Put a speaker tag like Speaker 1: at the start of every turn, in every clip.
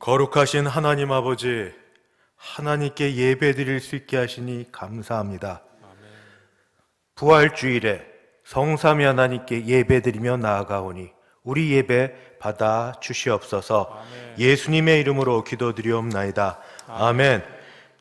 Speaker 1: 거룩하신 하나님 아버지, 하나님께 예배드릴 수 있게 하시니 감사합니다. 부활주일에 성삼위 하나님께 예배드리며 나아가오니 우리 예배 받아 주시옵소서. 예수님의 이름으로 기도드리옵나이다. 아멘.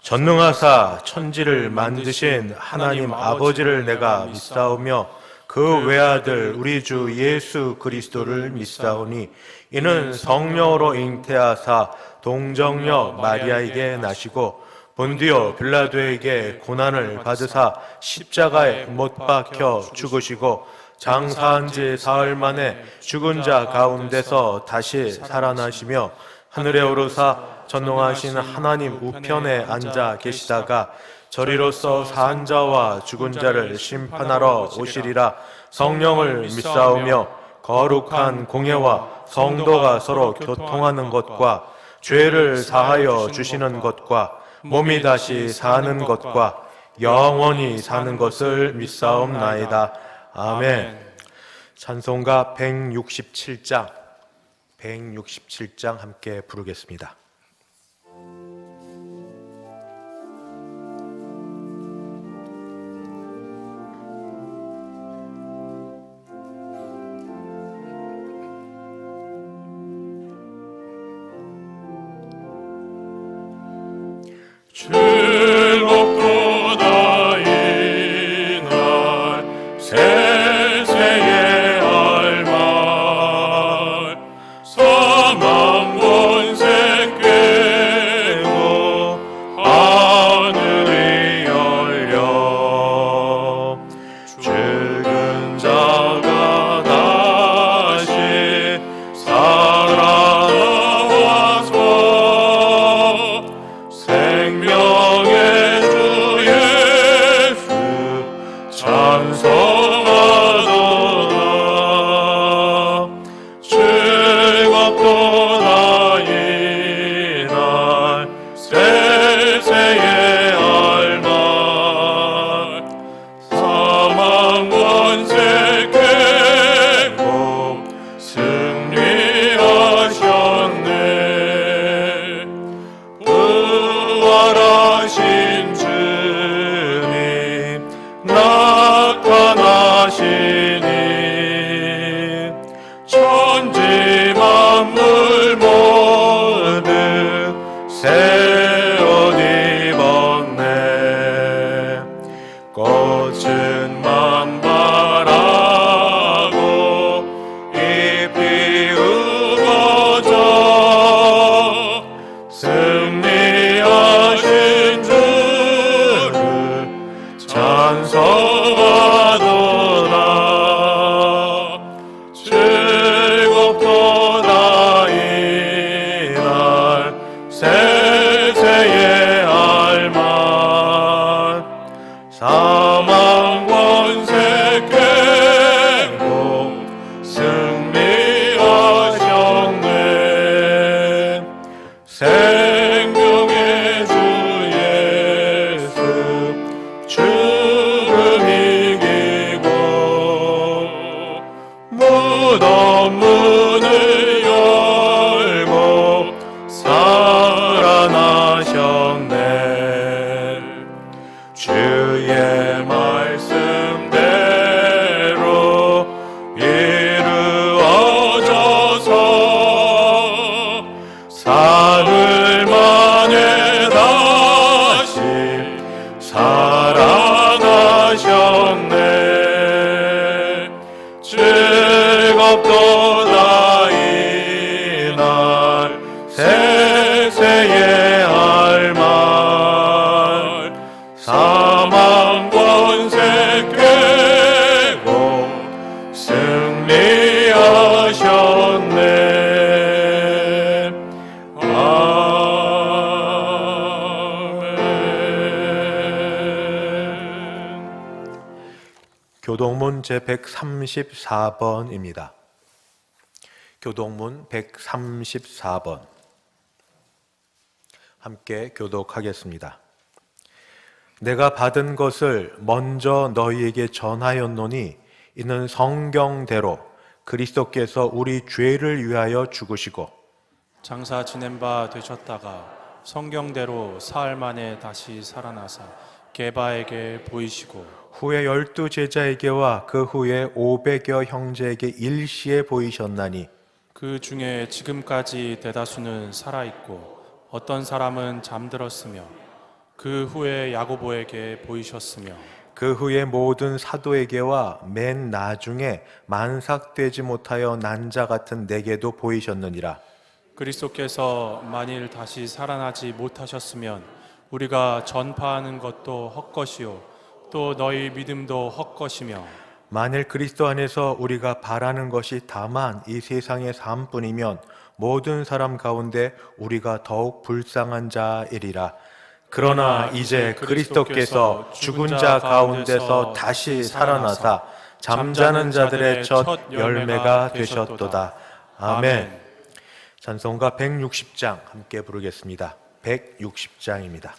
Speaker 1: 전능하사 천지를 만드신 하나님 아버지를 내가 믿사오며 그 외아들 우리 주 예수 그리스도를 믿사오니 이는 성령으로 잉태하사 동정녀 마리아에게 나시고 본디오 빌라도에게 고난을 받으사 십자가에 못 박혀 죽으시고 장사한 지 사흘 만에 죽은 자 가운데서 다시 살아나시며 하늘에 오르사 전능하신 하나님 우편에 앉아 계시다가 저리로서 산 자와 죽은 자를 심판하러 오시리라. 성령을 믿사오며 거룩한 공예와 성도가 서로 교통하는 것과 죄를 사하여 주시는 것과 몸이 다시 사는 것과 영원히 사는 것을 믿사옵나이다. 아멘. 찬송가 167장 함께 부르겠습니다.
Speaker 2: 즐겁도다 이날 세세의 알말 사망 권세 깨고 하늘이 열려 죽은 자가 다시 살아나와서 생명의 주 예수 찬송하도다. 즐겁도다 이날 세세의 알말 사망 권세 깨고 승리하셨네. 부활하신 주님 나타나시니 천지 만물 모두 새 옷 입었네. 꽃은 만발하고 잎이 우거져 승리하신 주를 찬송하도다. 즐겁도다 이날 세세의 알만 사망 권세 깨고 승리하셨네. 생명의 주 예수 죽음 이기고 무덤 문을 열고 살아나셨네. 주의 말씀대로 이루어져서 사흘 만에 다시 살아나셨네. 즐겁도다 이날 세세의 알말 사망 권세 깨고 승리하셨네. 아멘.
Speaker 1: 교동문 제134번입니다. 교동문 134번 함께 교독하겠습니다. 내가 받은 것을 먼저 너희에게 전하였노니 이는 성경대로 그리스도께서 우리 죄를 위하여 죽으시고
Speaker 3: 장사 지낸 바 되셨다가 성경대로 사흘 만에 다시 살아나사 게바에게 보이시고
Speaker 1: 후에 12 제자에게와 그 후에 500여 형제에게 일시에 보이셨나니
Speaker 3: 그 중에 지금까지 대다수는 살아있고 어떤 사람은 잠들었으며 그 후에 야고보에게 보이셨으며
Speaker 1: 그 후에 모든 사도에게와 맨 나중에 만삭되지 못하여 난 자 같은 내게도 보이셨느니라.
Speaker 3: 그리스도께서 만일 다시 살아나지 못하셨으면 우리가 전파하는 것도 헛것이요 또 너희 믿음도 헛것이며
Speaker 1: 만일 그리스도 안에서 우리가 바라는 것이 다만 이 세상의 삶뿐이면 모든 사람 가운데 우리가 더욱 불쌍한 자이리라. 그러나 이제 그리스도께서 죽은 자 가운데서 다시 살아나사 잠자는 자들의 첫 열매가 되셨도다. 아멘. 찬송가 160장 함께 부르겠습니다. 160장입니다.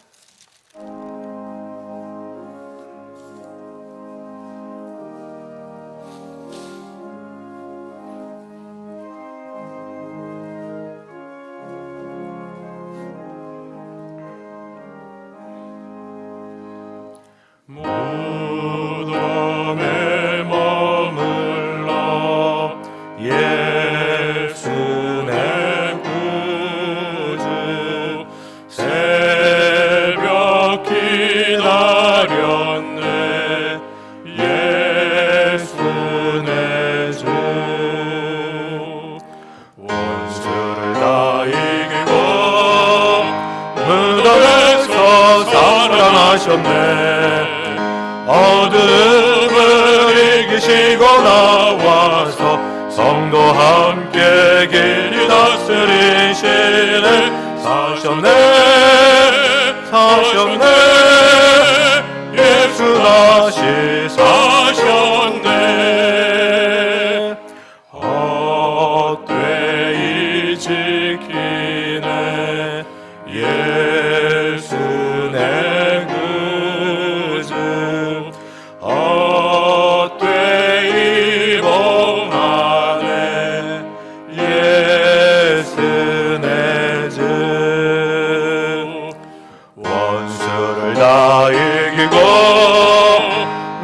Speaker 2: 무덤에 머물러 예수 내 구주 새벽 기다렸네 예수 내 주 원수를 다 이기고 무덤에서 살아나셨네 어둠을 이기시고 나와서 성도 함께 길이 다스리시네 사셨네 사셨네 예수 다시 사셨네 헛되이 지키네 예수 내 구주 헛되이 봉하네 예수 내 주 원수를 다 이기고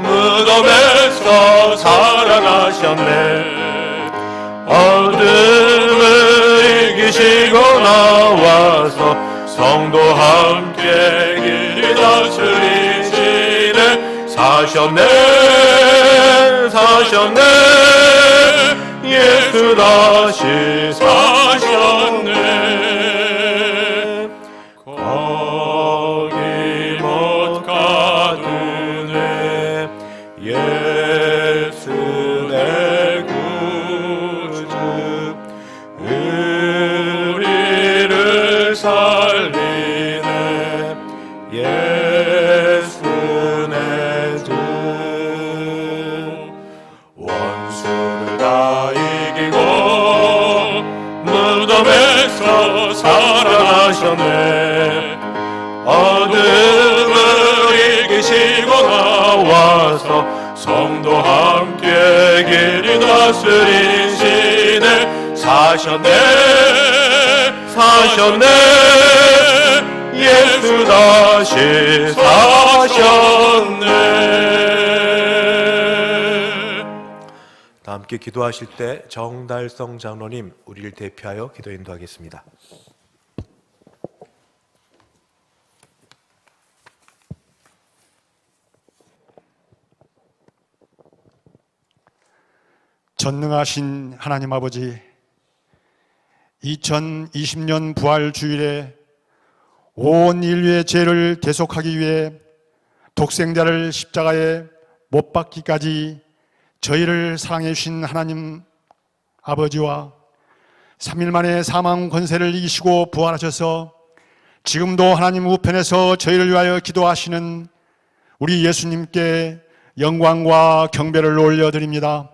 Speaker 2: 무덤에서 살아나셨네 어둠을 이기시고 나와서 성도 함께 길이 다스리시네 사셨네 사셨네 예수 다시 사셨네 거기 못 가두네 예수 내 구주 우리를 살리네 예수 내 주 원수를 다 이기고 무덤에서 살아나셨네 어둠을 이기시고 나와서 성도 함께 길이 다스리시네 사셨네 사셨네 예수 다시 사셨네
Speaker 1: 다 함께 기도하실 때 정달성 장로님 우리를 대표하여 기도 인도하겠습니다.
Speaker 4: 전능하신 하나님 아버지, 2020년 부활 주일에 온 인류의 죄를 대속하기 위해 독생자를 십자가에 못 박기까지 저희를 사랑해 주신 하나님 아버지와 3일 만에 사망 권세를 이기시고 부활하셔서 지금도 하나님 우편에서 저희를 위하여 기도하시는 우리 예수님께 영광과 경배를 올려드립니다.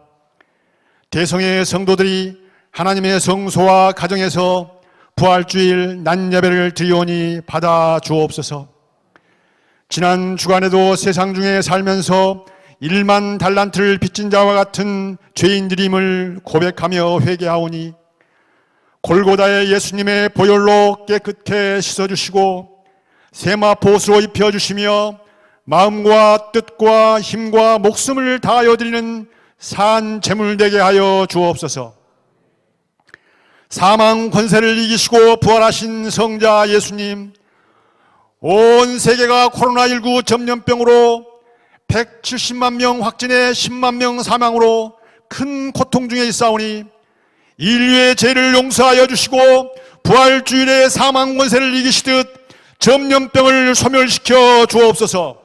Speaker 4: 대성의 성도들이 하나님의 성소와 가정에서 부활주일 낮예배를 드리오니 받아 주옵소서. 지난 주간에도 세상 중에 살면서 1만 달란트를 빚진 자와 같은 죄인들임을 고백하며 회개하오니 골고다의 예수님의 보혈로 깨끗게 씻어주시고 세마포수로 입혀주시며 마음과 뜻과 힘과 목숨을 다하여 드리는 산 제물 되게 하여 주옵소서. 사망 권세를 이기시고 부활하신 성자 예수님, 온 세계가 코로나19 전염병으로 170만 명 확진에 10만 명 사망으로 큰 고통 중에 있사오니 인류의 죄를 용서하여 주시고 부활주일에 사망 권세를 이기시듯 전염병을 소멸시켜 주옵소서.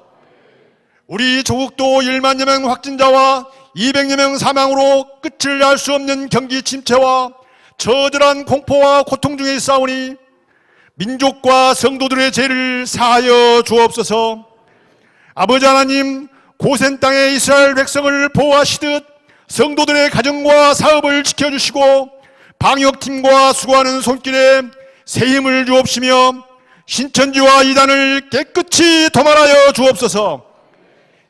Speaker 4: 우리 조국도 1만여 명 확진자와 200여 명 사망으로 끝을 알 수 없는 경기 침체와 처절한 공포와 고통 중에 있사오니 민족과 성도들의 죄를 사하여 주옵소서. 아버지 하나님, 고센 땅의 이스라엘 백성을 보호하시듯 성도들의 가정과 사업을 지켜주시고 방역팀과 수고하는 손길에 새 힘을 주옵시며 신천지와 이단을 깨끗이 도말하여 주옵소서.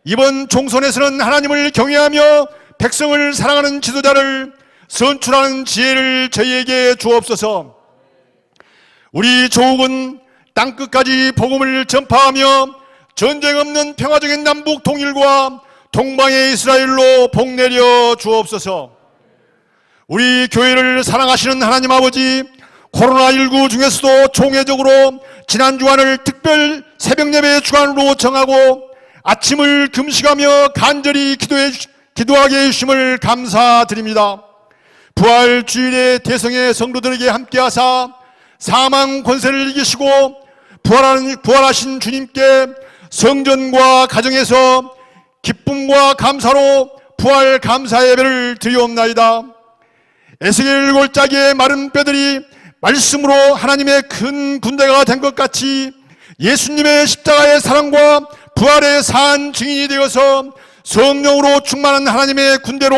Speaker 4: 이번 총선에서는 하나님을 경외하며 백성을 사랑하는 지도자를 선출하는 지혜를 저희에게 주옵소서. 우리 조국은 땅끝까지 복음을 전파하며 전쟁 없는 평화적인 남북 통일과 동방의 이스라엘로 복내려 주옵소서. 우리 교회를 사랑하시는 하나님 아버지, 코로나19 중에서도 총회적으로 지난 주간을 특별 새벽 예배 주간으로 정하고 아침을 금식하며 간절히 기도하게 해주심을 감사드립니다. 부활 주일에 대성의 성도들에게 함께하사 사망 권세를 이기시고 부활하신 주님께 성전과 가정에서 기쁨과 감사로 부활 감사 예배를 드리옵나이다. 에스겔 골짜기의 마른 뼈들이 말씀으로 하나님의 큰 군대가 된 것 같이 예수님의 십자가의 사랑과 부활의 산 증인이 되어서 성령으로 충만한 하나님의 군대로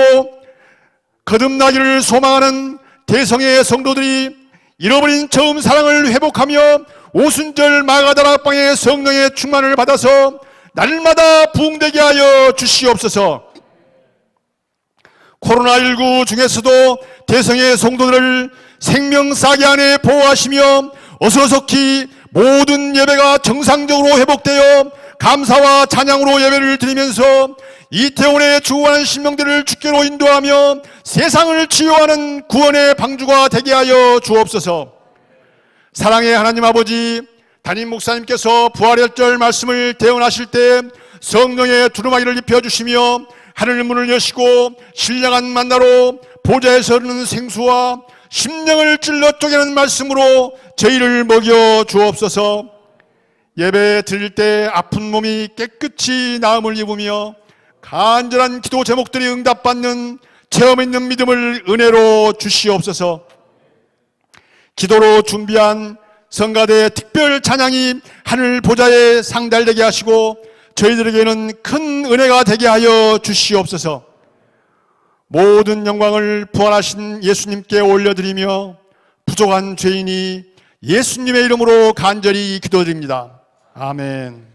Speaker 4: 거듭나기를 소망하는 대성의 성도들이 잃어버린 처음 사랑을 회복하며 오순절 마가다락방의 성령의 충만을 받아서 날마다 부흥되게 하여 주시옵소서. 코로나19 중에서도 대성의 성도들을 생명사기 안에 보호하시며 어서속히 모든 예배가 정상적으로 회복되어 감사와 찬양으로 예배를 드리면서 이태원에 죽어가는 신명들을 주께로 인도하며 세상을 치유하는 구원의 방주가 되게 하여 주옵소서. 사랑의 하나님 아버지, 담임 목사님께서 부활절절 말씀을 대언하실 때 성령의 두루마기를 입혀주시며 하늘 문을 여시고 신령한 만나로 보좌에 서는 생수와 심령을 찔러 쪼개는 말씀으로 저희를 먹여 주옵소서. 예배 드릴 때 아픈 몸이 깨끗이 나음을 입으며 간절한 기도 제목들이 응답받는 체험 있는 믿음을 은혜로 주시옵소서. 기도로 준비한 성가대 특별 찬양이 하늘 보좌에 상달되게 하시고 저희들에게는 큰 은혜가 되게 하여 주시옵소서. 모든 영광을 부활하신 예수님께 올려드리며 부족한 죄인이 예수님의 이름으로 간절히 기도드립니다. 아멘.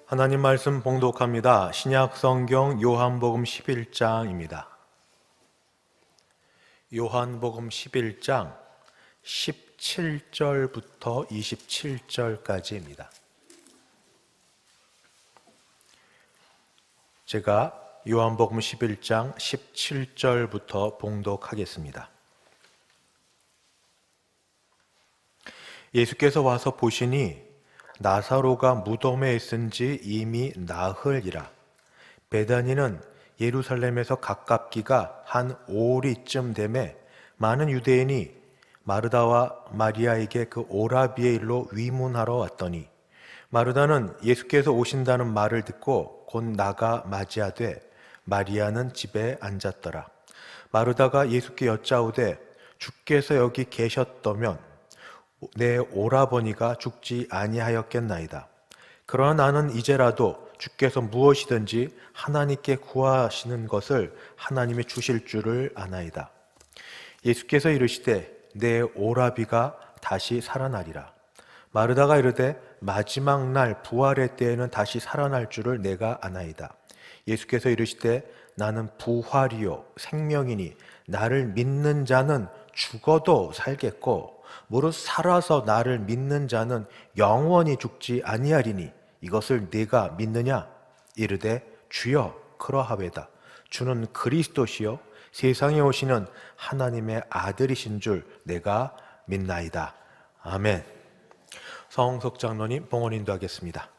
Speaker 1: 하나님 말씀 봉독합니다. 신약 성경 요한복음 11장입니다. 요한복음 11장 17절부터 27절까지입니다. 제가 요한복음 11장 17절부터 봉독하겠습니다. 예수께서 와서 보시니 나사로가 무덤에 있은 지 이미 나흘이라. 베다니는 예루살렘에서 가깝기가 한 5리쯤 되매 많은 유대인이 마르다와 마리아에게 그 오라비의 일로 위문하러 왔더니 마르다는 예수께서 오신다는 말을 듣고 곧 나가 맞이하되 마리아는 집에 앉았더라. 마르다가 예수께 여짜오되 주께서 여기 계셨다면 내 오라버니가 죽지 아니하였겠나이다. 그러나 나는 이제라도 주께서 무엇이든지 하나님께 구하시는 것을 하나님이 주실 줄을 아나이다. 예수께서 이르시되 내 오라비가 다시 살아나리라. 마르다가 이르되 마지막 날 부활의 때에는 다시 살아날 줄을 내가 아나이다. 예수께서 이르시되 나는 부활이요 생명이니 나를 믿는 자는 죽어도 살겠고 무릇 살아서 나를 믿는 자는 영원히 죽지 아니하리니 이것을 네가 믿느냐? 이르되 주여 그러하외다. 주는 그리스도시요 세상에 오시는 하나님의 아들이신 줄 내가 믿나이다. 아멘. 성석 장로님 봉헌 인도하겠습니다.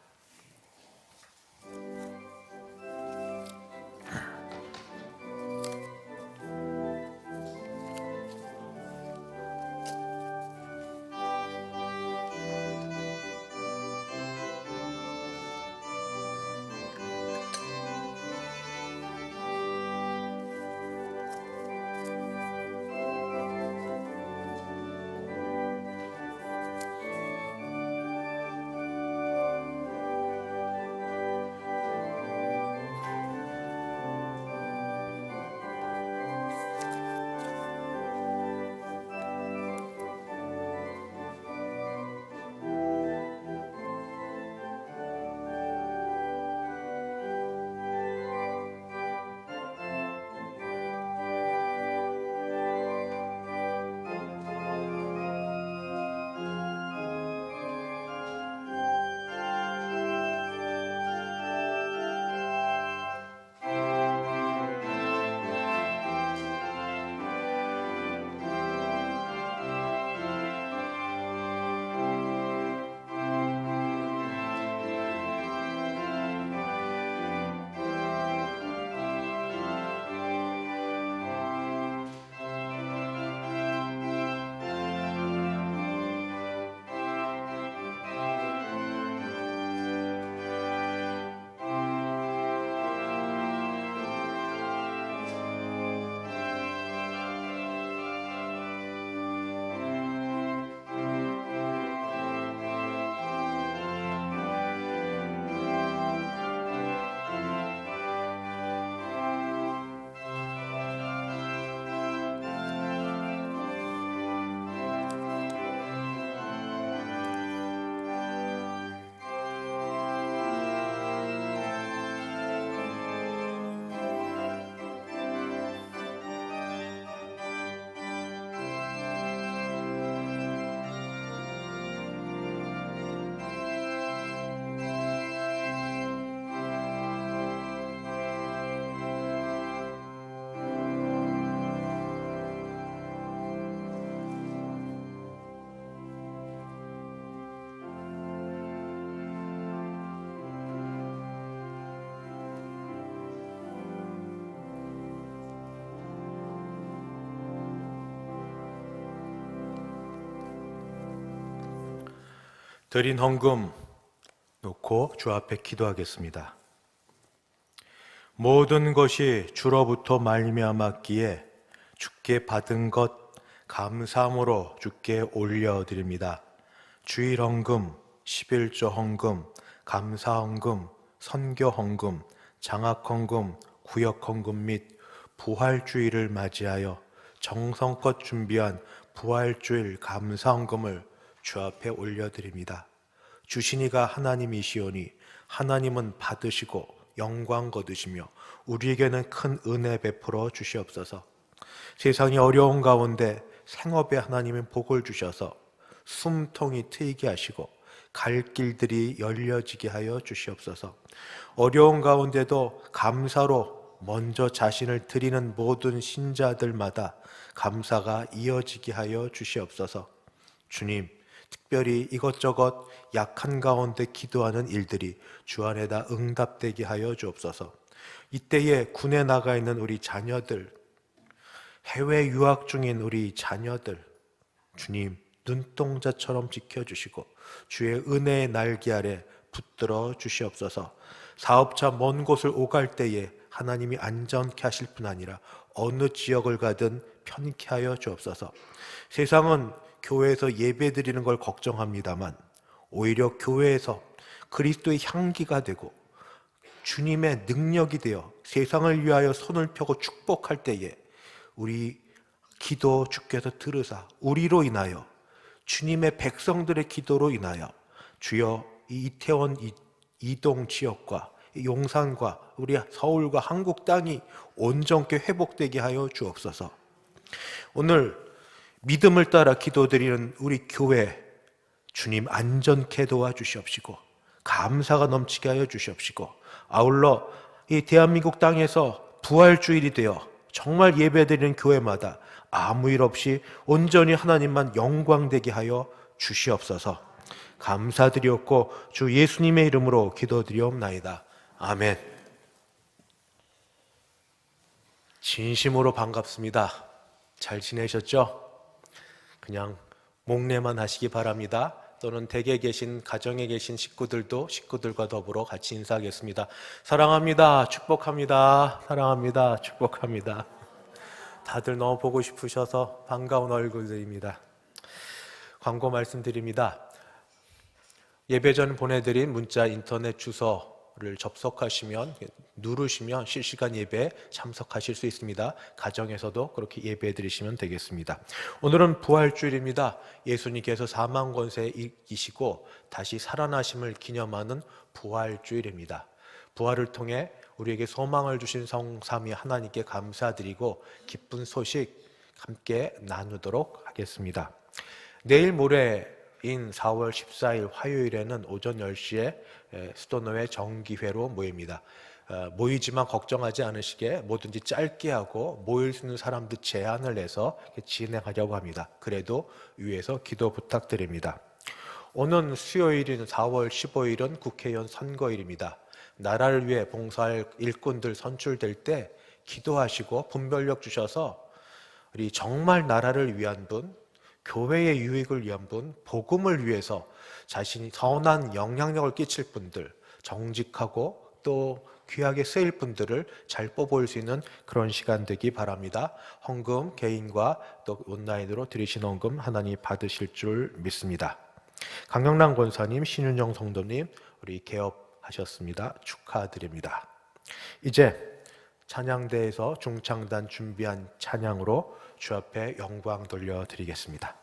Speaker 1: 드린 헌금 놓고 주 앞에 기도하겠습니다. 모든 것이 주로부터 말미암았기에 주께 받은 것 감사함으로 주께 올려드립니다. 주일 헌금, 11조 헌금, 감사 헌금, 선교 헌금, 장학 헌금, 구역 헌금 및 부활주일을 맞이하여 정성껏 준비한 부활주일 감사 헌금을 주 앞에 올려드립니다. 주시니가 하나님이시오니 하나님은 받으시고 영광 거두시며 우리에게는 큰 은혜 베풀어 주시옵소서. 세상이 어려운 가운데 생업에 하나님은 복을 주셔서 숨통이 트이게 하시고 갈 길들이 열려지게 하여 주시옵소서. 어려운 가운데도 감사로 먼저 자신을 드리는 모든 신자들마다 감사가 이어지게 하여 주시옵소서. 주님, 특별히 이것저것 약한 가운데 기도하는 일들이 주 안에다 응답되게 하여 주옵소서. 이때에 군에 나가 있는 우리 자녀들, 해외 유학 중인 우리 자녀들, 주님 눈동자처럼 지켜주시고 주의 은혜의 날개 아래 붙들어 주시옵소서. 사업자 먼 곳을 오갈 때에 하나님이 안전케 하실 뿐 아니라 어느 지역을 가든 편케 하여 주옵소서. 세상은 교회에서 예배드리는 걸 걱정합니다만 오히려 교회에서 그리스도의 향기가 되고 주님의 능력이 되어 세상을 위하여 손을 펴고 축복할 때에 우리 기도 주께서 들으사 우리로 인하여 주님의 백성들의 기도로 인하여 주여 이 이태원 이동 지역과 용산과 우리 서울과 한국 땅이 온전케 회복되게 하여 주옵소서. 오늘 믿음을 따라 기도드리는 우리 교회 주님 안전케 도와주시옵시고 감사가 넘치게 하여 주시옵시고 아울러 이 대한민국 땅에서 부활주일이 되어 정말 예배드리는 교회마다 아무 일 없이 온전히 하나님만 영광되게 하여 주시옵소서. 감사드리옵고 주 예수님의 이름으로 기도드리옵나이다. 아멘. 진심으로 반갑습니다. 잘 지내셨죠? 그냥 목례만 하시기 바랍니다. 또는 댁에 계신 가정에 계신 식구들과 더불어 같이 인사하겠습니다. 사랑합니다. 축복합니다. 사랑합니다. 축복합니다. 다들 너무 보고 싶으셔서 반가운 얼굴들입니다. 광고 말씀드립니다. 예배 전 보내드린 문자 인터넷 주소를 접속하시면 누르시면 실시간 예배에 참석하실 수 있습니다. 가정에서도 그렇게 예배해 드리시면 되겠습니다. 오늘은 부활주일입니다. 예수님께서 사망 권세에 이기시고 다시 살아나심을 기념하는 부활주일입니다. 부활을 통해 우리에게 소망을 주신 성삼위 하나님께 감사드리고 기쁜 소식 함께 나누도록 하겠습니다. 내일 모레인 4월 14일 화요일에는 오전 10시에 수도노회 정기회로 모입니다. 모이지만 걱정하지 않으시게 뭐든지 짧게 하고 모일 수 있는 사람들 제한을 해서 진행하려고 합니다. 그래도 위에서 기도 부탁드립니다. 오는 수요일인 4월 15일은 국회의원 선거일입니다. 나라를 위해 봉사할 일꾼들 선출될 때 기도하시고 분별력 주셔서 우리 정말 나라를 위한 분, 교회의 유익을 위한 분, 복음을 위해서 자신이 선한 영향력을 끼칠 분들, 정직하고 또 귀하게 쓰일 분들을 잘 뽑을 수 있는 그런 시간 되기 바랍니다. 헌금 개인과 또 온라인으로 드리신 헌금 하나님 받으실 줄 믿습니다. 강영란 권사님, 신윤정 성도님 우리 개업하셨습니다. 축하드립니다. 이제 찬양대에서 중창단 준비한 찬양으로 주 앞에 영광 돌려드리겠습니다.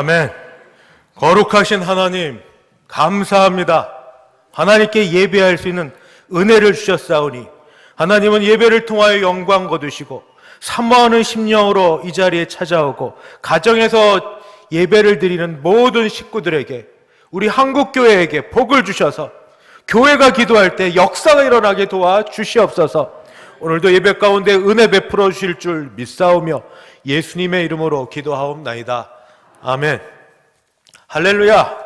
Speaker 1: 아멘. 거룩하신 하나님, 감사합니다. 하나님께 예배할 수 있는 은혜를 주셨사오니 하나님은 예배를 통하여 영광 거두시고 사모하는 심령으로 이 자리에 찾아오고 가정에서 예배를 드리는 모든 식구들에게, 우리 한국교회에게 복을 주셔서 교회가 기도할 때 역사가 일어나게 도와 주시옵소서. 오늘도 예배 가운데 은혜 베풀어 주실 줄 믿사오며 예수님의 이름으로 기도하옵나이다. 아멘. 할렐루야.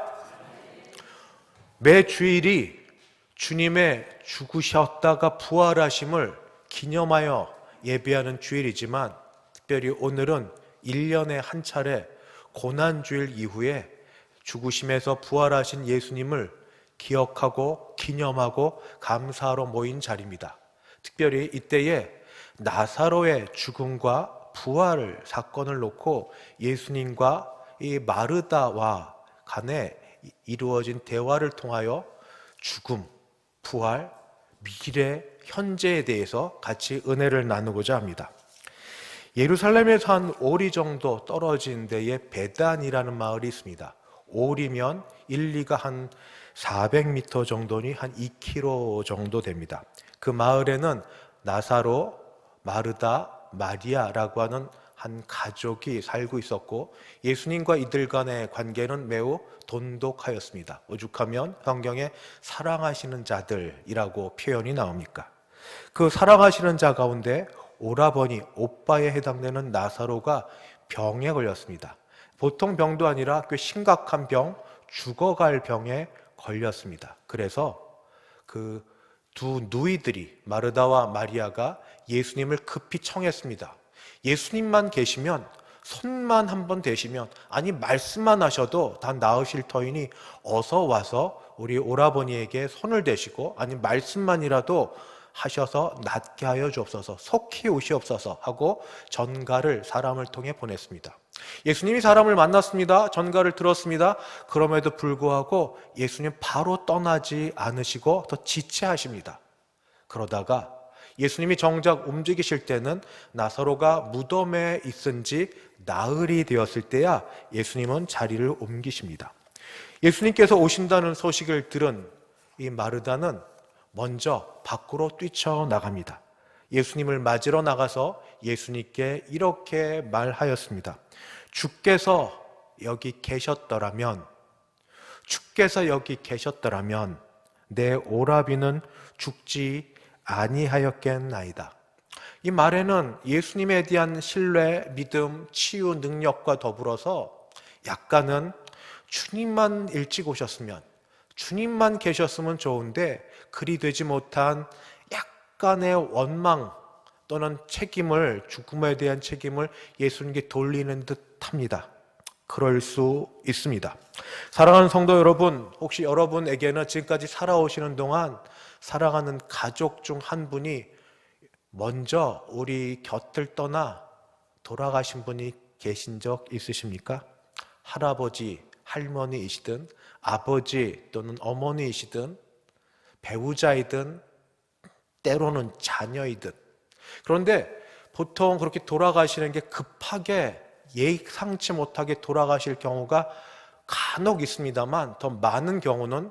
Speaker 1: 매 주일이 주님의 죽으셨다가 부활하심을 기념하여 예배하는 주일이지만, 특별히 오늘은 1년에 한 차례 고난주일 이후에 죽으심에서 부활하신 예수님을 기억하고 기념하고 감사하러 모인 자리입니다. 특별히 이때에 나사로의 죽음과 부활 사건을 놓고 예수님과 이 마르다와 간에 이루어진 대화를 통하여 죽음, 부활, 미래, 현재에 대해서 같이 은혜를 나누고자 합니다. 예루살렘에서 한 5리 정도 떨어진 데에 베단이라는 마을이 있습니다. 5리면 1리가 한 400m 정도니 한 2km 정도 됩니다. 그 마을에는 나사로, 마르다, 마리아라고 하는 한 가족이 살고 있었고, 예수님과 이들 간의 관계는 매우 돈독하였습니다. 오죽하면 성경에 사랑하시는 자들이라고 표현이 나옵니까? 그 사랑하시는 자 가운데 오라버니, 오빠에 해당되는 나사로가 병에 걸렸습니다. 보통 병도 아니라 꽤 심각한 병, 죽어갈 병에 걸렸습니다. 그래서 그 두 누이들이, 마르다와 마리아가 예수님을 급히 청했습니다. 예수님만 계시면, 손만 한번 대시면, 아니 말씀만 하셔도 다 나으실 터이니 어서 와서 우리 오라버니에게 손을 대시고, 아니 말씀만이라도 하셔서 낫게 하여 주옵소서, 속히 오시옵소서 하고 전가를 사람을 통해 보냈습니다. 예수님이 사람을 만났습니다. 전가를 들었습니다. 그럼에도 불구하고 예수님 바로 떠나지 않으시고 더 지체하십니다. 그러다가 예수님이 정작 움직이실 때는 나사로가 무덤에 있은 지 나흘이 되었을 때야 예수님은 자리를 옮기십니다. 예수님께서 오신다는 소식을 들은 이 마르다는 먼저 밖으로 뛰쳐나갑니다. 예수님을 맞으러 나가서 예수님께 이렇게 말하였습니다. 주께서 여기 계셨더라면, 주께서 여기 계셨더라면 내 오라비는 죽지 아니하였겠나이다. 이 말에는 예수님에 대한 신뢰, 믿음, 치유 능력과 더불어서 약간은 주님만 일찍 오셨으면, 주님만 계셨으면 좋은데 그리 되지 못한 약간의 원망 또는 책임을, 죽음에 대한 책임을 예수님께 돌리는 듯합니다. 그럴 수 있습니다. 사랑하는 성도 여러분, 혹시 여러분에게는 지금까지 살아오시는 동안 사랑하는 가족 중 한 분이 먼저 우리 곁을 떠나 돌아가신 분이 계신 적 있으십니까? 할아버지, 할머니이시든 아버지 또는 어머니이시든 배우자이든 때로는 자녀이든, 그런데 보통 그렇게 돌아가시는 게 급하게 예상치 못하게 돌아가실 경우가 간혹 있습니다만, 더 많은 경우는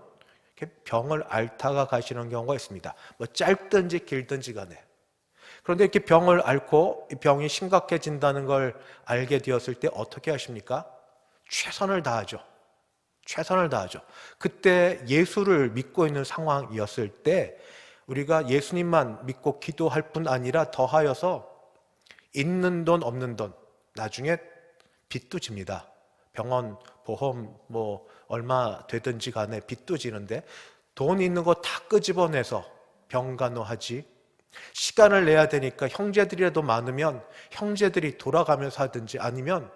Speaker 1: 이렇게 병을 앓다가 가시는 경우가 있습니다. 뭐 짧든지 길든지 간에. 그런데 이렇게 병을 앓고 이 병이 심각해진다는 걸 알게 되었을 때 어떻게 하십니까? 최선을 다하죠. 최선을 다하죠. 그때 예수를 믿고 있는 상황이었을 때 우리가 예수님만 믿고 기도할 뿐 아니라 더하여서 있는 돈 없는 돈, 나중에 빚도 집니다. 병원 보험 뭐 얼마 되든지 간에 빚도 지는데 돈 있는 거 다 끄집어내서 병간호하지, 시간을 내야 되니까 형제들이라도 많으면 형제들이 돌아가면서 하든지, 아니면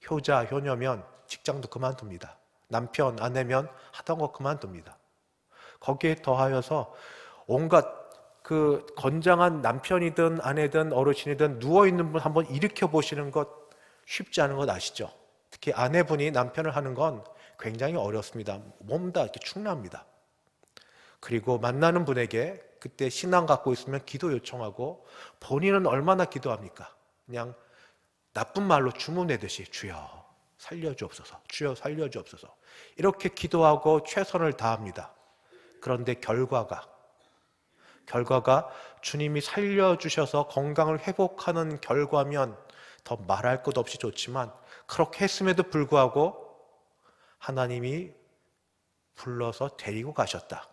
Speaker 1: 효자, 효녀면 직장도 그만둡니다. 남편, 아내면 하던 거 그만둡니다. 거기에 더하여서 온갖 그 건장한 남편이든 아내든 어르신이든 누워있는 분 한번 일으켜 보시는 것 쉽지 않은 것 아시죠? 특히 아내분이 남편을 하는 건 굉장히 어렵습니다. 몸 다 이렇게 축납니다. 그리고 만나는 분에게 그때 신앙 갖고 있으면 기도 요청하고, 본인은 얼마나 기도합니까? 그냥 나쁜 말로 주문하듯이 주여 살려주옵소서. 주여 살려주옵소서. 이렇게 기도하고 최선을 다합니다. 그런데 결과가 주님이 살려주셔서 건강을 회복하는 결과면 더 말할 것 없이 좋지만, 그렇게 했음에도 불구하고 하나님이 불러서 데리고 가셨다,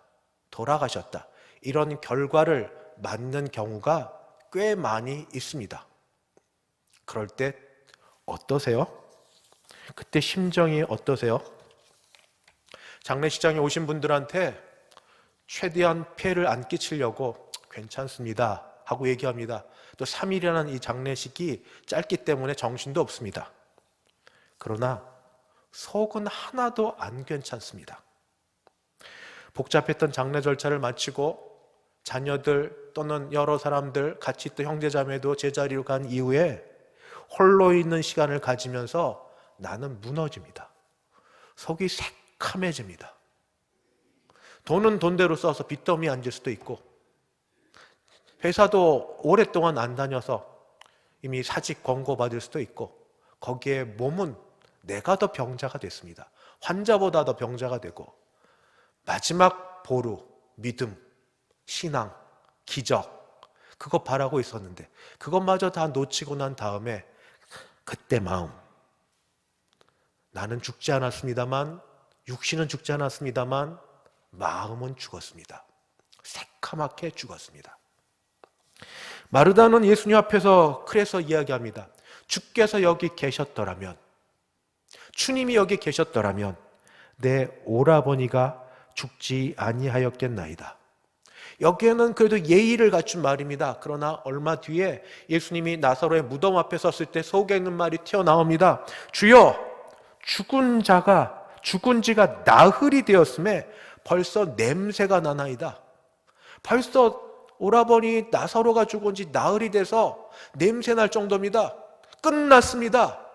Speaker 1: 돌아가셨다, 이런 결과를 맞는 경우가 꽤 많이 있습니다. 그럴 때 어떠세요? 그때 심정이 어떠세요? 장례식장에 오신 분들한테 최대한 폐를 안 끼치려고 괜찮습니다 하고 얘기합니다. 또 3일이라는 이 장례식이 짧기 때문에 정신도 없습니다. 그러나 속은 하나도 안 괜찮습니다. 복잡했던 장례 절차를 마치고 자녀들 또는 여러 사람들, 같이 있던 형제자매도 제자리로 간 이후에 홀로 있는 시간을 가지면서 나는 무너집니다. 속이 새카매집니다. 돈은 돈대로 써서 빚더미 앉을 수도 있고, 회사도 오랫동안 안 다녀서 이미 사직 권고받을 수도 있고, 거기에 몸은 내가 더 병자가 됐습니다. 환자보다 더 병자가 되고, 마지막 보루, 믿음, 신앙, 기적, 그거 바라고 있었는데 그것마저 다 놓치고 난 다음에 그때 마음, 나는 죽지 않았습니다만, 육신은 죽지 않았습니다만 마음은 죽었습니다. 새카맣게 죽었습니다. 마르다는 예수님 앞에서 그래서 이야기합니다. 주께서 여기 계셨더라면, 주님이 여기 계셨더라면 내 오라버니가 죽지 아니하였겠나이다. 여기에는 그래도 예의를 갖춘 말입니다. 그러나 얼마 뒤에 예수님이 나사로의 무덤 앞에 섰을 때 속에 있는 말이 튀어나옵니다. 주여, 죽은 지가 나흘이 되었음에 벌써 냄새가 나나이다. 벌써 오라버니 나사로가 죽은 지 나흘이 돼서 냄새 날 정도입니다. 끝났습니다.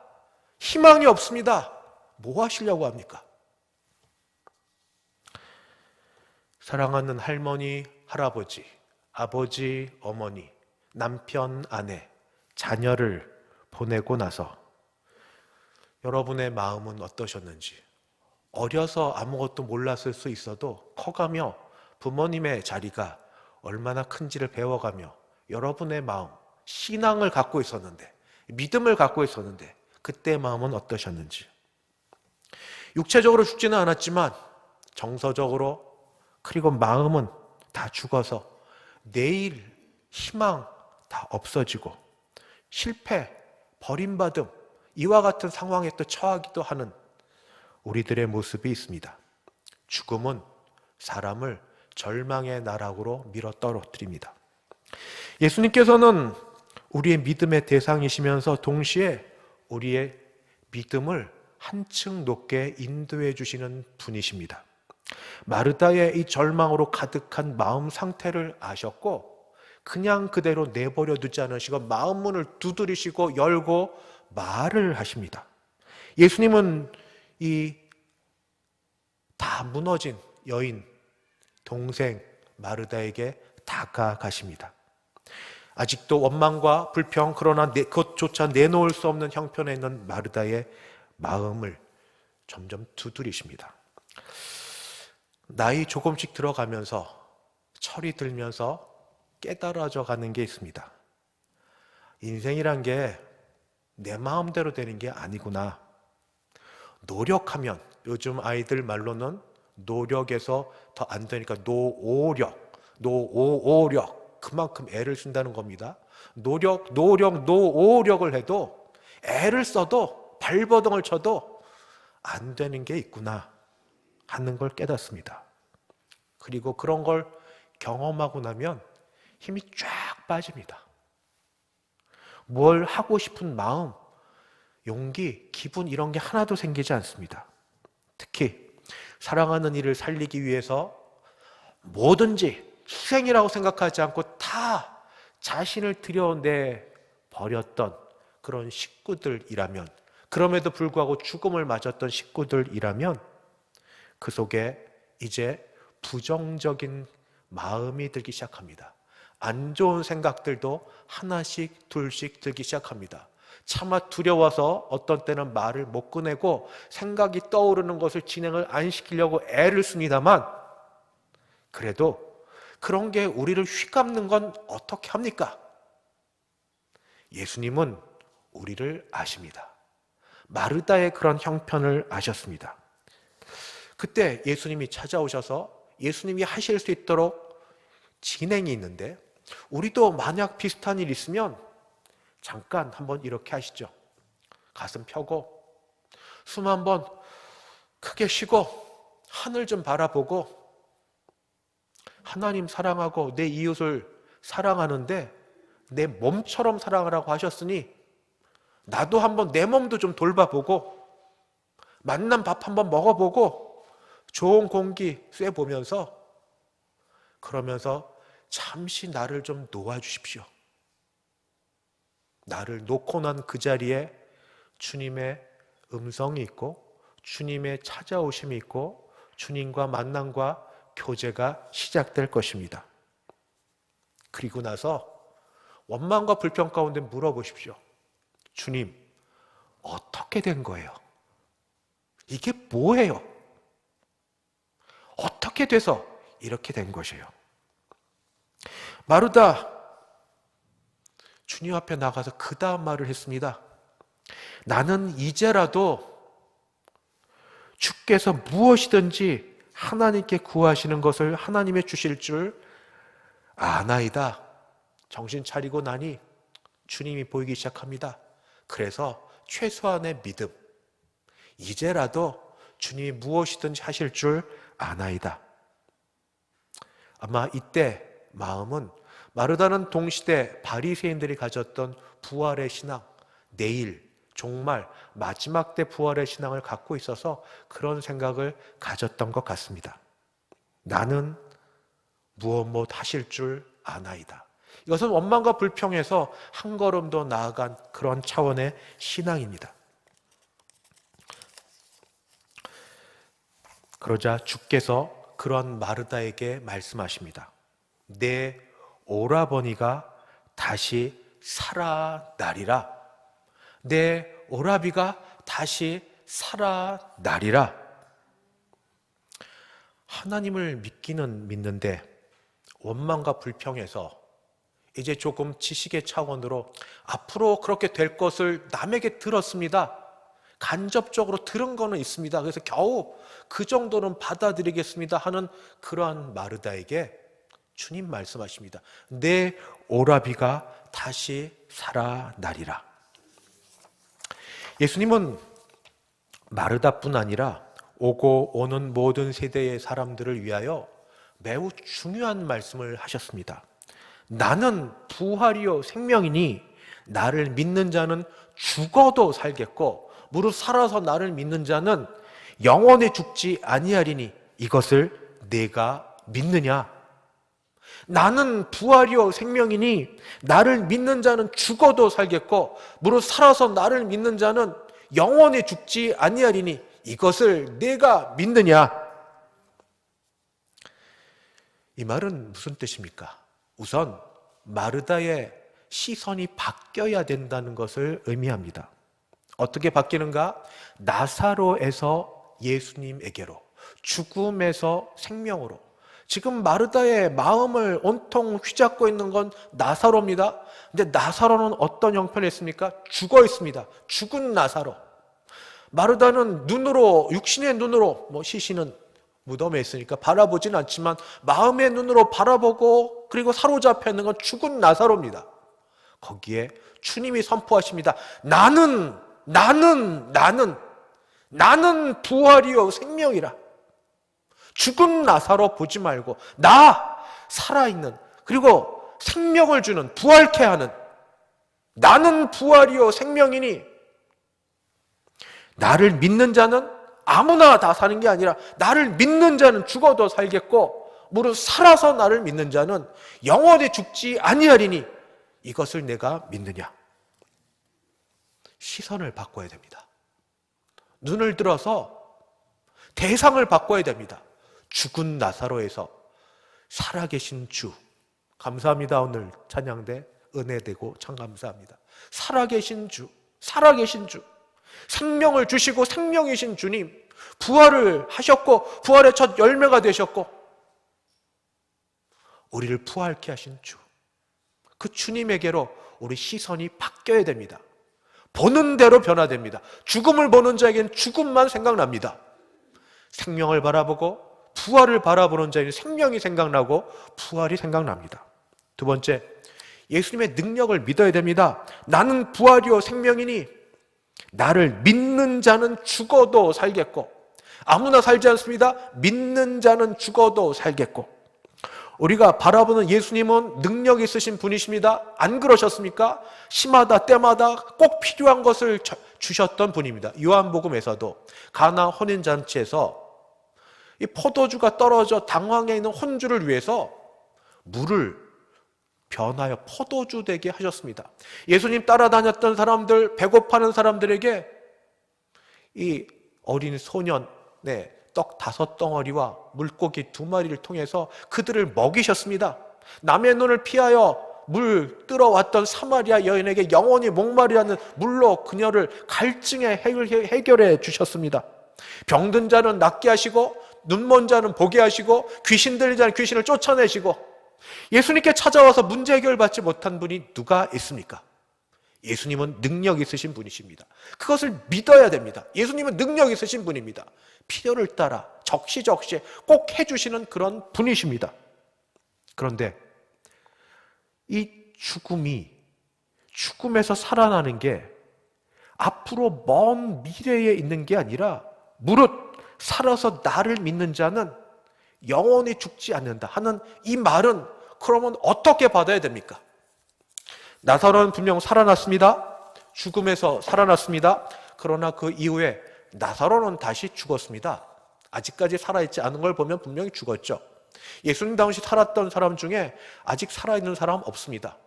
Speaker 1: 희망이 없습니다. 뭐 하시려고 합니까? 사랑하는 할머니, 할아버지, 아버지, 어머니, 남편, 아내, 자녀를 보내고 나서 여러분의 마음은 어떠셨는지, 어려서 아무것도 몰랐을 수 있어도 커가며 부모님의 자리가 얼마나 큰지를 배워가며 여러분의 마음, 신앙을 갖고 있었는데, 믿음을 갖고 있었는데 그때의 마음은 어떠셨는지. 육체적으로 죽지는 않았지만 정서적으로, 그리고 마음은 다 죽어서 내일 희망 다 없어지고 실패, 버림받음, 이와 같은 상황에 또 처하기도 하는 우리들의 모습이 있습니다. 죽음은 사람을 절망의 나락으로 밀어 떨어뜨립니다. 예수님께서는 우리의 믿음의 대상이시면서 동시에 우리의 믿음을 한층 높게 인도해 주시는 분이십니다. 마르다의 이 절망으로 가득한 마음 상태를 아셨고, 그냥 그대로 내버려 두지 않으시고 마음문을 두드리시고 열고 말을 하십니다. 예수님은 이 다 무너진 여인, 동생 마르다에게 다가가십니다. 아직도 원망과 불평, 그러나 그것조차 내놓을 수 없는 형편에 있는 마르다의 마음을 점점 두드리십니다. 나이 조금씩 들어가면서, 철이 들면서 깨달아져 가는 게 있습니다. 인생이란 게 내 마음대로 되는 게 아니구나. 노력하면, 요즘 아이들 말로는 노력에서 더 안 되니까 노오력, 그만큼 애를 쓴다는 겁니다. 노오력을 해도, 애를 써도, 발버둥을 쳐도 안 되는 게 있구나 하는 걸 깨닫습니다. 그리고 그런 걸 경험하고 나면 힘이 쫙 빠집니다. 뭘 하고 싶은 마음, 용기, 기분, 이런 게 하나도 생기지 않습니다. 특히 사랑하는 이를 살리기 위해서 뭐든지 희생이라고 생각하지 않고 다 자신을 들여내 버렸던 그런 식구들이라면, 그럼에도 불구하고 죽음을 맞았던 식구들이라면 그 속에 이제 부정적인 마음이 들기 시작합니다. 안 좋은 생각들도 하나씩 둘씩 들기 시작합니다. 차마 두려워서 어떤 때는 말을 못 꺼내고 생각이 떠오르는 것을 진행을 안 시키려고 애를 씁니다만, 그래도 그런 게 우리를 휘감는 건 어떻게 합니까? 예수님은 우리를 아십니다. 마르다의 그런 형편을 아셨습니다. 그때 예수님이 찾아오셔서 예수님이 하실 수 있도록 진행이 있는데, 우리도 만약 비슷한 일 있으면 잠깐 한번 이렇게 하시죠. 가슴 펴고 숨 한번 크게 쉬고 하늘 좀 바라보고, 하나님 사랑하고 내 이웃을 사랑하는데 내 몸처럼 사랑하라고 하셨으니 나도 한번 내 몸도 좀 돌봐보고, 맛난 밥 한번 먹어보고, 좋은 공기 쐬보면서, 그러면서 잠시 나를 좀 놓아주십시오. 나를 놓고 난 그 자리에 주님의 음성이 있고 주님의 찾아오심이 있고 주님과 만남과 교제가 시작될 것입니다. 그리고 나서 원망과 불평 가운데 물어보십시오. 주님, 어떻게 된 거예요? 이게 뭐예요? 어떻게 돼서 이렇게 된 것이에요? 마르다 주님 앞에 나가서 그 다음 말을 했습니다. 나는 이제라도 주께서 무엇이든지 하나님께 구하시는 것을 하나님의 주실 줄 아나이다. 정신 차리고 나니 주님이 보이기 시작합니다. 그래서 최소한의 믿음, 이제라도 주님이 무엇이든지 하실 줄 아나이다. 아마 이때 마음은 마르다는 동시대 바리새인들이 가졌던 부활의 신앙, 내일 정말 마지막 때 부활의 신앙을 갖고 있어서 그런 생각을 가졌던 것 같습니다. 나는 무엇 하실 줄 아나이다. 이것은 원망과 불평에서 한 걸음 더 나아간 그런 차원의 신앙입니다. 그러자 주께서 그런 마르다에게 말씀하십니다. 내 오라버니가 다시 살아나리라. 내 오라비가 다시 살아나리라. 하나님을 믿기는 믿는데 원망과 불평에서 이제 조금 지식의 차원으로 앞으로 그렇게 될 것을 남에게 들었습니다. 간접적으로 들은 거는 있습니다. 그래서 겨우 그 정도는 받아들이겠습니다 하는 그러한 마르다에게 주님 말씀하십니다. 내 오라비가 다시 살아나리라. 예수님은 마르다뿐 아니라 오고 오는 모든 세대의 사람들을 위하여 매우 중요한 말씀을 하셨습니다. 나는 부활이요 생명이니 나를 믿는 자는 죽어도 살겠고 무릇 살아서 나를 믿는 자는 영원히 죽지 아니하리니 이것을 내가 믿느냐? 나는 부활이요 생명이니 나를 믿는 자는 죽어도 살겠고 무릇 살아서 나를 믿는 자는 영원히 죽지 아니하리니 이것을 내가 믿느냐? 이 말은 무슨 뜻입니까? 우선 마르다의 시선이 바뀌어야 된다는 것을 의미합니다. 어떻게 바뀌는가? 나사로에서 예수님에게로, 죽음에서 생명으로. 지금 마르다의 마음을 온통 휘잡고 있는 건 나사로입니다. 근데 나사로는 어떤 형편이 있습니까? 죽어 있습니다. 죽은 나사로. 마르다는 눈으로, 육신의 눈으로, 시신은 무덤에 있으니까 바라보진 않지만 마음의 눈으로 바라보고 그리고 사로잡혀 있는 건 죽은 나사로입니다. 거기에 주님이 선포하십니다. 나는 부활이요 생명이라. 죽은 나사로 보지 말고 나 살아있는, 그리고 생명을 주는, 부활케 하는, 나는 부활이요 생명이니 나를 믿는 자는 아무나 다 사는 게 아니라 나를 믿는 자는 죽어도 살겠고 무릇 살아서 나를 믿는 자는 영원히 죽지 아니하리니 이것을 내가 믿느냐? 시선을 바꿔야 됩니다. 눈을 들어서 대상을 바꿔야 됩니다. 죽은 나사로에서 살아계신 주, 감사합니다. 오늘 찬양대 은혜되고 참 감사합니다. 살아계신 주, 살아계신 주, 생명을 주시고 생명이신 주님, 부활을 하셨고 부활의 첫 열매가 되셨고 우리를 부활케 하신 주, 그 주님에게로 우리 시선이 바뀌어야 됩니다. 보는 대로 변화됩니다. 죽음을 보는 자에게는 죽음만 생각납니다. 생명을 바라보고 부활을 바라보는 자에게는 생명이 생각나고 부활이 생각납니다. 두 번째, 예수님의 능력을 믿어야 됩니다. 나는 부활이요 생명이니 나를 믿는 자는 죽어도 살겠고, 아무나 살지 않습니다. 믿는 자는 죽어도 살겠고. 우리가 바라보는 예수님은 능력 있으신 분이십니다. 안 그러셨습니까? 시마다 때마다 꼭 필요한 것을 주셨던 분입니다. 요한복음에서도 가나 혼인잔치에서 이 포도주가 떨어져 당황해 있는 혼주를 위해서 물을 변하여 포도주 되게 하셨습니다. 예수님 따라다녔던 사람들, 배고파하는 사람들에게 이 어린 소년, 떡 5덩어리와 물고기 2마리를 통해서 그들을 먹이셨습니다. 남의 눈을 피하여 물 뜨러왔던 사마리아 여인에게 영원히 목마르다는 물로 그녀를 갈증에 해결해 주셨습니다. 병든 자는 낫게 하시고 눈먼 자는 보게 하시고 귀신 들린 자는 귀신을 쫓아내시고, 예수님께 찾아와서 문제 해결받지 못한 분이 누가 있습니까? 예수님은 능력 있으신 분이십니다. 그것을 믿어야 됩니다. 예수님은 능력 있으신 분입니다. 필요를 따라 적시적시에 꼭 해주시는 그런 분이십니다. 그런데 이 죽음에서 살아나는 게 앞으로 먼 미래에 있는 게 아니라 무릇 살아서 나를 믿는 자는 영원히 죽지 않는다 하는 이 말은 그러면 어떻게 받아야 됩니까? 나사로는 분명 살아났습니다. 죽음에서 살아났습니다. 그러나 그 이후에 나사로는 다시 죽었습니다. 아직까지 살아있지 않은 걸 보면 분명히 죽었죠. 예수님 당시 살았던 사람 중에 아직 살아있는 사람 없습니다.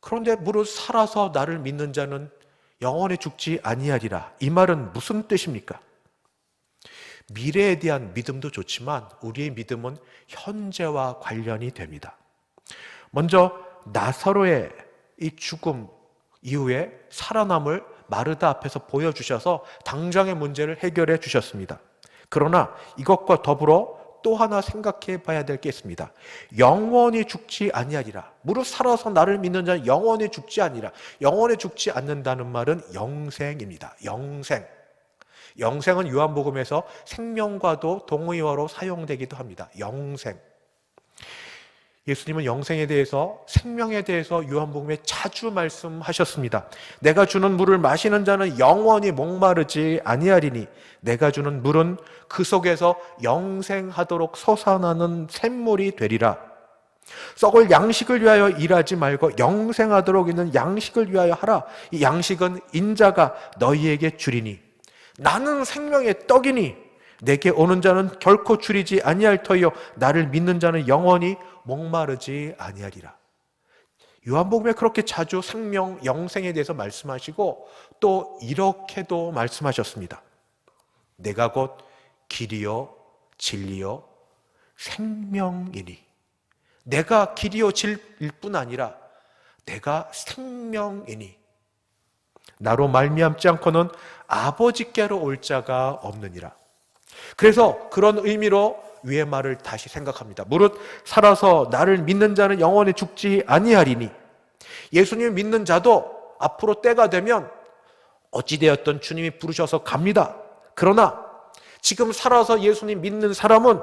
Speaker 1: 그런데 무릇 살아서 나를 믿는 자는 영원히 죽지 아니하리라. 이 말은 무슨 뜻입니까? 미래에 대한 믿음도 좋지만 우리의 믿음은 현재와 관련이 됩니다. 먼저 나사로의 이 죽음 이후에 살아남을 마르다 앞에서 보여주셔서 당장의 문제를 해결해 주셨습니다. 그러나 이것과 더불어 또 하나 생각해 봐야 될 게 있습니다. 영원히 죽지 아니하리라. 무릇 살아서 나를 믿는 자는 영원히 죽지 아니라. 영원히 죽지 않는다는 말은 영생입니다. 영생은 요한복음에서 생명과도 동의어로 사용되기도 합니다. 영생. 예수님은 영생에 대해서, 생명에 대해서 요한복음에 자주 말씀하셨습니다. 내가 주는 물을 마시는 자는 영원히 목마르지 아니하리니 내가 주는 물은 그 속에서 영생하도록 솟아나는 샘물이 되리라. 썩을 양식을 위하여 일하지 말고 영생하도록 있는 양식을 위하여 하라. 이 양식은 인자가 너희에게 주리니 나는 생명의 떡이니 내게 오는 자는 결코 줄이지 아니할 터이요 나를 믿는 자는 영원히 목마르지 아니하리라. 요한복음에 그렇게 자주 생명, 영생에 대해서 말씀하시고 또 이렇게도 말씀하셨습니다. 내가 곧 길이요 진리요 생명이니. 내가 길이요 진리일 뿐 아니라 내가 생명이니 나로 말미암지 않고는 아버지께로 올 자가 없느니라. 그래서 그런 의미로 위의 말을 다시 생각합니다. 무릇 살아서 나를 믿는 자는 영원히 죽지 아니하리니. 예수님을 믿는 자도 앞으로 때가 되면 어찌되었든 주님이 부르셔서 갑니다. 그러나 지금 살아서 예수님 믿는 사람은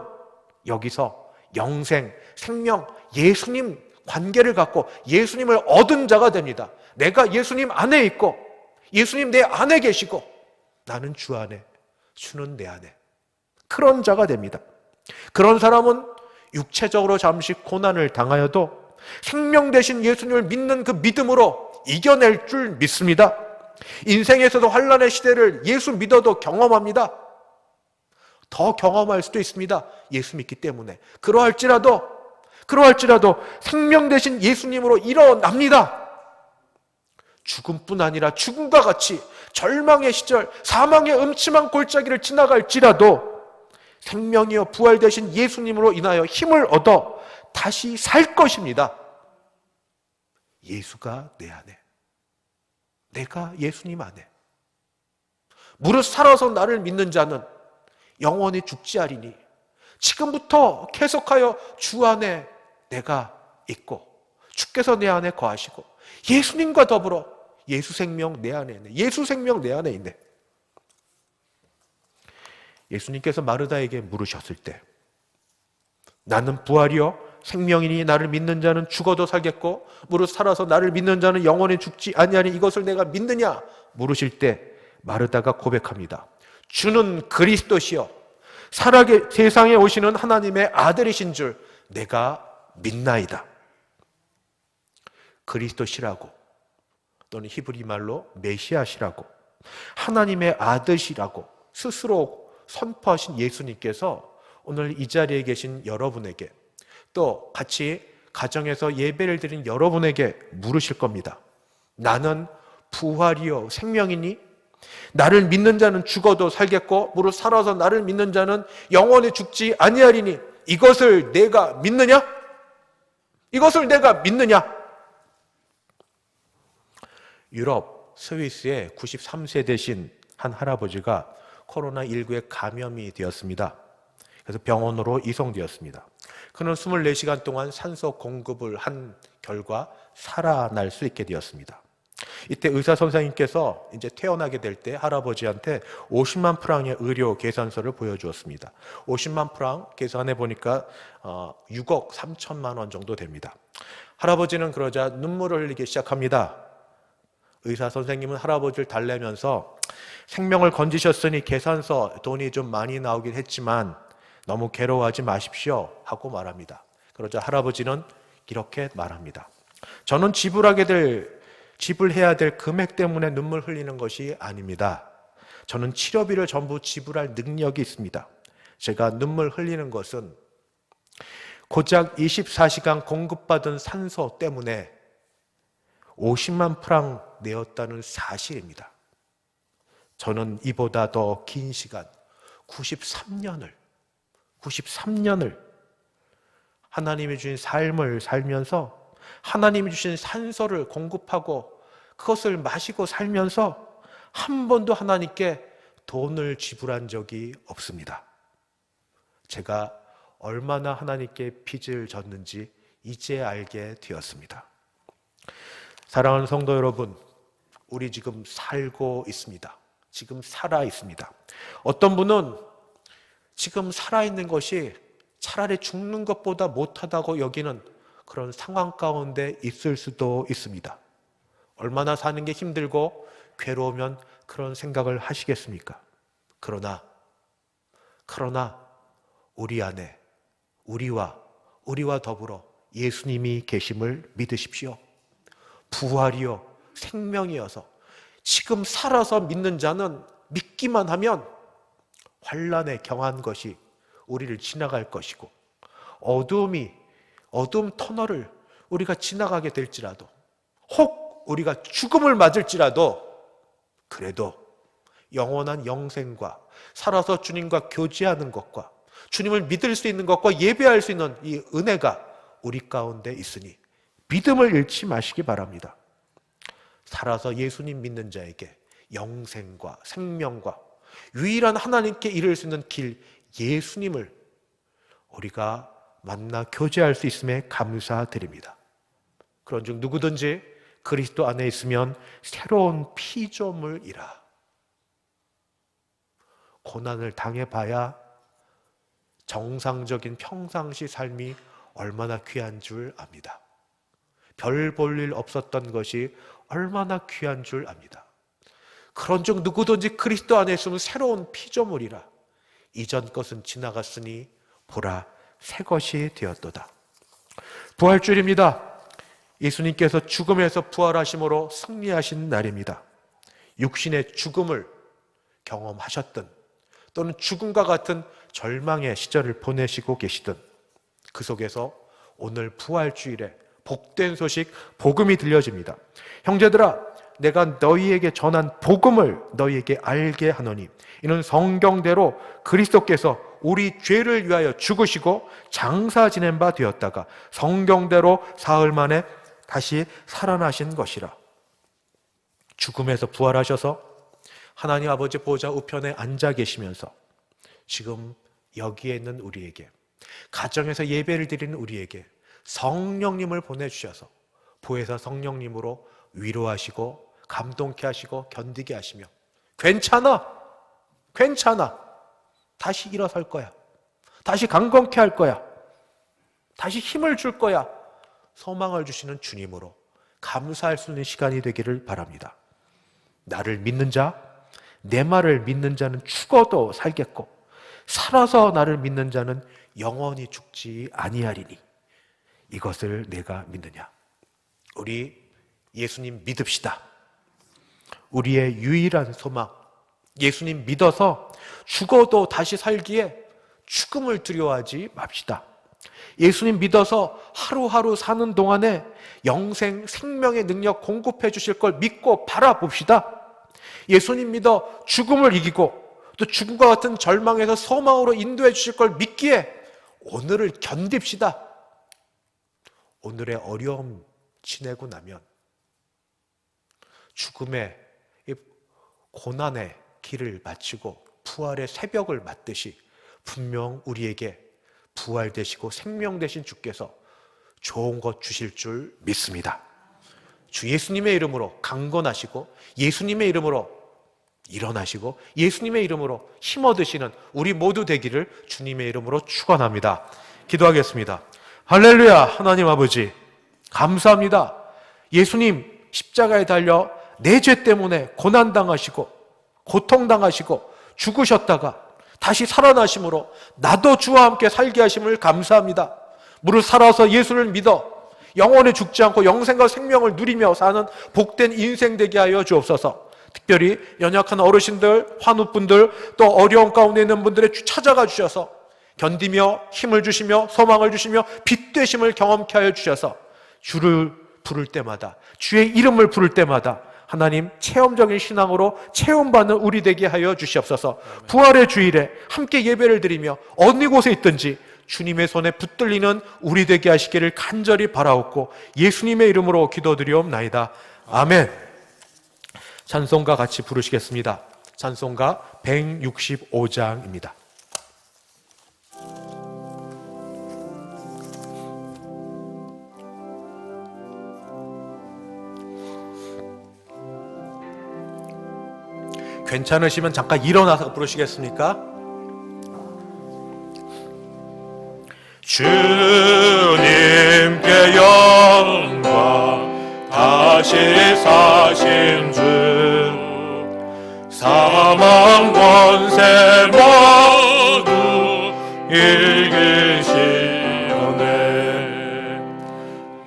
Speaker 1: 여기서 영생, 생명, 예수님 관계를 갖고 예수님을 얻은 자가 됩니다. 내가 예수님 안에 있고 예수님 내 안에 계시고 나는 주 안에, 주는 내 안에, 그런 자가 됩니다. 그런 사람은 육체적으로 잠시 고난을 당하여도 생명 되신 예수님을 믿는 그 믿음으로 이겨낼 줄 믿습니다. 인생에서도 환난의 시대를 예수 믿어도 경험합니다. 더 경험할 수도 있습니다. 예수 믿기 때문에. 그러할지라도 생명 되신 예수님으로 일어납니다. 죽음뿐 아니라 죽음과 같이 절망의 시절, 사망의 음침한 골짜기를 지나갈지라도 생명이여 부활 되신 예수님으로 인하여 힘을 얻어 다시 살 것입니다. 예수가 내 안에. 내가 예수님 안에, 무릇 살아서 나를 믿는 자는 영원히 죽지 아니니 지금부터 계속하여 주 안에 내가 있고 주께서 내 안에 거하시고 예수님과 더불어 예수 생명 내 안에 있네. 예수 생명 내 안에 있네. 예수님께서 마르다에게 물으셨을 때 나는 부활이요 생명이니 나를 믿는 자는 죽어도 살겠고 무릇 살아서 나를 믿는 자는 영원히 죽지 아니하니 이것을 내가 믿느냐 물으실 때 마르다가 고백합니다. 주는 그리스도시요 살아계 세상에 오시는 하나님의 아들이신 줄 내가 믿나이다. 그리스도시라고 또는 히브리 말로 메시아시라고 하나님의 아들이라고 스스로 선포하신 예수님께서 오늘 이 자리에 계신 여러분에게 또 같이 가정에서 예배를 드린 여러분에게 물으실 겁니다. 나는 부활이요 생명이니 나를 믿는 자는 죽어도 살겠고 무릇 살아서 나를 믿는 자는 영원히 죽지 아니하리니 이것을 내가 믿느냐? 이것을 내가 믿느냐? 유럽 스위스의 93세 되신 한 할아버지가 코로나19에 감염이 되었습니다. 그래서 병원으로 이송되었습니다. 그는 24시간 동안 산소 공급을 한 결과 살아날 수 있게 되었습니다. 이때 의사 선생님께서 이제 퇴원하게 될 때 할아버지한테 50만 프랑의 의료 계산서를 보여주었습니다. 50만 프랑 계산해 보니까 6억 3천만 원 정도 됩니다. 할아버지는 그러자 눈물을 흘리기 시작합니다. 의사 선생님은 할아버지를 달래면서 생명을 건지셨으니 계산서 돈이 좀 많이 나오긴 했지만 너무 괴로워하지 마십시오 하고 말합니다. 그러자 할아버지는 이렇게 말합니다. 저는 지불해야 될 금액 때문에 눈물 흘리는 것이 아닙니다. 저는 치료비를 전부 지불할 능력이 있습니다. 제가 눈물 흘리는 것은 고작 24시간 공급받은 산소 때문에 50만 프랑 내었다는 사실입니다. 저는 이보다 더 긴 시간 93년을 하나님이 주신 삶을 살면서 하나님이 주신 산소를 공급하고 그것을 마시고 살면서 한 번도 하나님께 돈을 지불한 적이 없습니다. 제가 얼마나 하나님께 빚을 졌는지 이제 알게 되었습니다. 사랑하는 성도 여러분, 우리 지금 살고 있습니다. 지금 살아 있습니다. 어떤 분은 지금 살아있는 것이 차라리 죽는 것보다 못하다고 여기는 그런 상황 가운데 있을 수도 있습니다. 얼마나 사는 게 힘들고 괴로우면 그런 생각을 하시겠습니까? 그러나 우리 안에 우리와 더불어 예수님이 계심을 믿으십시오. 부활이요 생명이어서 지금 살아서 믿는 자는 믿기만 하면 환난에 경한 것이 우리를 지나갈 것이고 어두움 터널을 우리가 지나가게 될지라도 혹 우리가 죽음을 맞을지라도 그래도 영원한 영생과 살아서 주님과 교제하는 것과 주님을 믿을 수 있는 것과 예배할 수 있는 이 은혜가 우리 가운데 있으니 믿음을 잃지 마시기 바랍니다. 살아서 예수님 믿는 자에게 영생과 생명과 유일한 하나님께 이를 수 있는 길 예수님을 우리가 만나 교제할 수 있음에 감사드립니다. 그런즉 누구든지 그리스도 안에 있으면 새로운 피조물이라. 고난을 당해봐야 정상적인 평상시 삶이 얼마나 귀한 줄 압니다. 별 볼 일 없었던 것이 얼마나 귀한 줄 압니다. 그런즉 누구든지 그리스도 안에 있으면 새로운 피조물이라. 이전 것은 지나갔으니 보라 새 것이 되었도다. 부활주일입니다. 예수님께서 죽음에서 부활하심으로 승리하신 날입니다. 육신의 죽음을 경험하셨든 또는 죽음과 같은 절망의 시절을 보내시고 계시든 그 속에서 오늘 부활주일에 복된 소식, 복음이 들려집니다. 형제들아, 내가 너희에게 전한 복음을 너희에게 알게 하노니 이는 성경대로 그리스도께서 우리 죄를 위하여 죽으시고 장사 지낸 바 되었다가 성경대로 사흘 만에 다시 살아나신 것이라. 죽음에서 부활하셔서 하나님 아버지 보좌 우편에 앉아 계시면서 지금 여기에 있는 우리에게, 가정에서 예배를 드리는 우리에게 성령님을 보내주셔서 보혜사 성령님으로 위로하시고 감동케 하시고 견디게 하시며 괜찮아, 다시 일어설 거야, 다시 강건케 할 거야, 다시 힘을 줄 거야, 소망을 주시는 주님으로 감사할 수 있는 시간이 되기를 바랍니다. 나를 믿는 자, 내 말을 믿는 자는 죽어도 살겠고 살아서 나를 믿는 자는 영원히 죽지 아니하리니 이것을 내가 믿느냐. 우리 예수님 믿읍시다. 우리의 유일한 소망, 예수님 믿어서 죽어도 다시 살기에 죽음을 두려워하지 맙시다. 예수님 믿어서 하루하루 사는 동안에 영생, 생명의 능력 공급해 주실 걸 믿고 바라봅시다. 예수님 믿어 죽음을 이기고 또 죽음과 같은 절망에서 소망으로 인도해 주실 걸 믿기에 오늘을 견딥시다. 오늘의 어려움 지내고 나면 죽음의 고난의 길을 마치고 부활의 새벽을 맞듯이 분명 우리에게 부활 되시고 생명 되신 주께서 좋은 것 주실 줄 믿습니다. 주 예수님의 이름으로 강건하시고 예수님의 이름으로 일어나시고 예수님의 이름으로 힘 얻으시는 우리 모두 되기를 주님의 이름으로 축원합니다. 기도하겠습니다. 할렐루야. 하나님 아버지 감사합니다. 예수님 십자가에 달려 내 죄 때문에 고난당하시고 고통당하시고 죽으셨다가 다시 살아나심으로 나도 주와 함께 살게 하심을 감사합니다. 무릇 살아서 예수를 믿어 영원히 죽지 않고 영생과 생명을 누리며 사는 복된 인생 되게 하여 주옵소서. 특별히 연약한 어르신들, 환우분들, 또 어려운 가운데 있는 분들의 찾아가 주셔서 견디며 힘을 주시며 소망을 주시며 빛 되심을 경험케 하여 주셔서 주를 부를 때마다, 주의 이름을 부를 때마다 하나님 체험적인 신앙으로 체험받는 우리 되게 하여 주시옵소서. 부활의 주일에 함께 예배를 드리며 어느 곳에 있든지 주님의 손에 붙들리는 우리 되게 하시기를 간절히 바라옵고 예수님의 이름으로 기도드리옵나이다. 아멘. 찬송가 같이 부르시겠습니다. 찬송가 165장입니다. 괜찮으시면 잠깐 일어나서 부르시겠습니까?
Speaker 2: 주님께 영광 다시 사신 주 사망 권세 모두 이기시오네.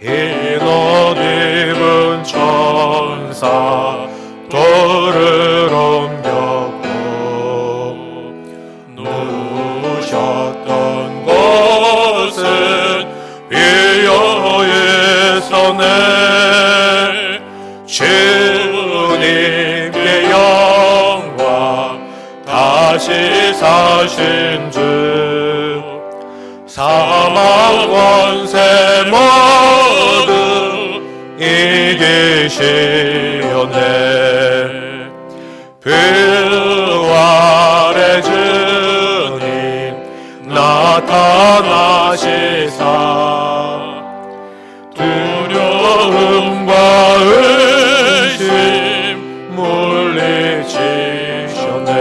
Speaker 2: 흰 옷 입은 천사 돌을 옮겼고 누우셨던 곳은 비어 있었네. 주님께 영광 다시 사신 주 사망 권세 모두 이기시오네. 부활의 주님 나타나시사 두려움과 의심 물리치셨네.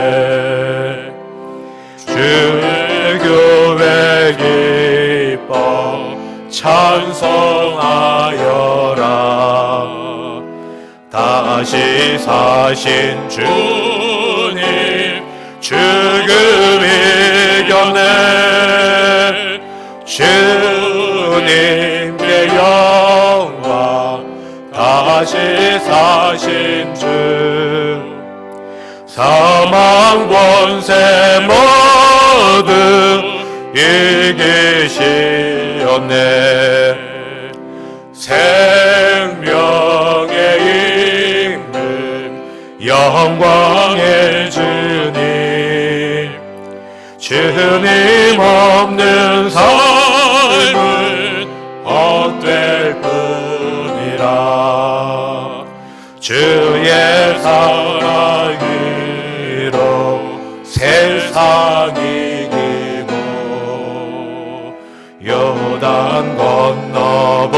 Speaker 2: 주의 교회 기뻐 찬송하여라. 다시 사신 주님 죽음 이겨내. 주님께 영광 다시 사신 주 사망 권세 모두 이기시었네. 생명의 임금 영광의 주님 주님 없는 삶은 헛될 뿐이라. 주의 요단 건너보냐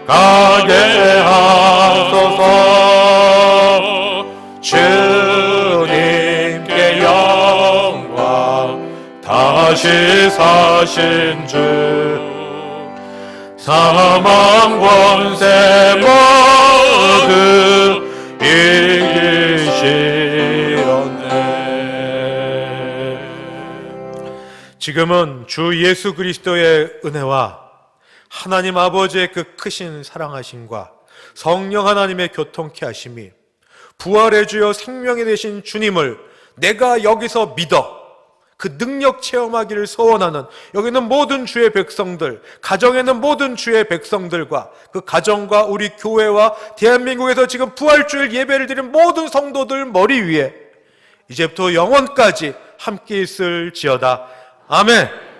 Speaker 2: 가게 하소서. 주님께 영광 다시 사신 주 사망 권세 모두 이기시었네.
Speaker 1: 지금은 주 예수 그리스도의 은혜와 하나님 아버지의 그 크신 사랑하심과 성령 하나님의 교통케 하심이 부활의 주여 생명이 되신 주님을 내가 여기서 믿어 그 능력 체험하기를 소원하는 여기 있는 모든 주의 백성들, 가정에 있는 모든 주의 백성들과 그 가정과 우리 교회와 대한민국에서 지금 부활주일 예배를 드리는 모든 성도들 머리 위에 이제부터 영원까지 함께 있을지어다. 아멘.